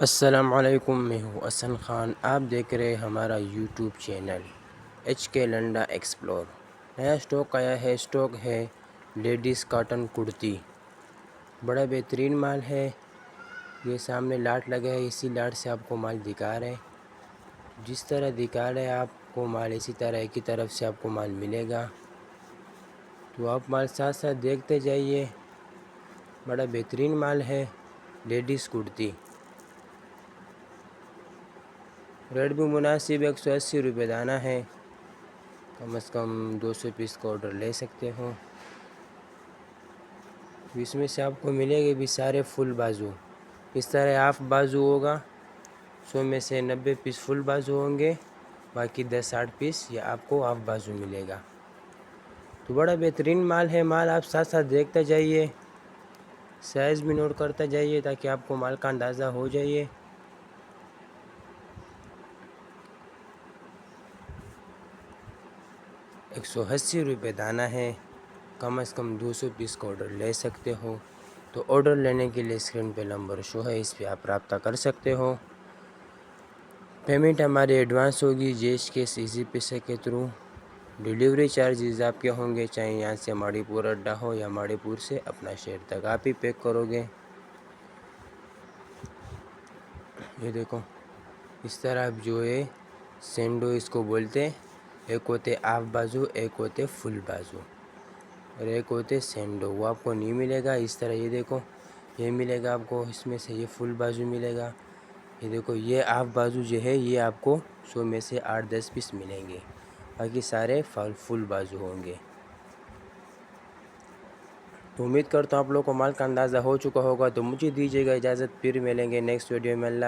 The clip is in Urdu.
السلام علیکم، میں ہوں حسن خان۔ آپ دیکھ رہے ہمارا یوٹیوب چینل ایچ کے لنڈا ایکسپلور۔ نیا سٹاک آیا ہے، سٹاک ہے لیڈیز کاٹن کرتی، بڑا بہترین مال ہے۔ یہ سامنے لاٹ لگا ہے، اسی لاٹ سے آپ کو مال دکھا رہے ہیں۔ جس طرح دکھا رہے ہیں آپ کو مال، اسی طرح ایک ہی طرف سے آپ کو مال ملے گا، تو آپ مال ساتھ ساتھ دیکھتے جائیے۔ بڑا بہترین مال ہے لیڈیز کرتی، ریٹ بھی مناسب، 180 روپے دانہ ہے۔ کم از کم 200 پیس کا آرڈر لے سکتے ہو۔ اس میں سے آپ کو ملے گے بھی سارے فل بازو، اس طرح ہاف بازو ہوگا۔ 100 میں سے 90 پیس فل بازو ہوں گے، باقی 10-8 پیس یہ آپ کو ہاف بازو ملے گا۔ تو بڑا بہترین مال ہے، مال آپ ساتھ ساتھ دیکھتے جائیے، سائز بھی نوٹ کرتے جائیے تاکہ آپ کو مال کا اندازہ ہو جائے۔ ₹180 دانہ ہے، کم از کم 200 پیس کا آرڈر لے سکتے ہو۔ تو آرڈر لینے کے لیے اسکرین پہ نمبر شو ہے، اس پہ آپ رابطہ کر سکتے ہو۔ پیمنٹ ہماری ایڈوانس ہوگی جیش کے CC پیسے کے تھرو۔ ڈیلیوری چارجز آپ کے ہوں گے، چاہے یہاں سے ماڑی پور اڈا ہو یا ماڑی پور سے اپنا شہر تک آپ ہی پیک کرو گے۔ یہ دیکھو، اس طرح آپ جو ہے سینڈو اس کو بولتے ہیں، ایک ہوتے ہاف بازو، ایک ہوتے فل بازو، اور ایک ہوتے سینڈو، وہ آپ کو نہیں ملے گا۔ اس طرح یہ دیکھو، یہ ملے گا آپ کو، اس میں سے یہ فل بازو ملے گا۔ یہ دیکھو، یہ ہاف بازو جو ہے یہ آپ کو 100 میں سے 8-10 پیس ملیں گے، باقی سارے فل بازو ہوں گے۔ تو امید کرتا ہوں آپ لوگوں کو مال کا اندازہ ہو چکا ہوگا، تو مجھے دیجیے گا اجازت، پھر ملیں گے نیکسٹ ویڈیو میں۔ اللہ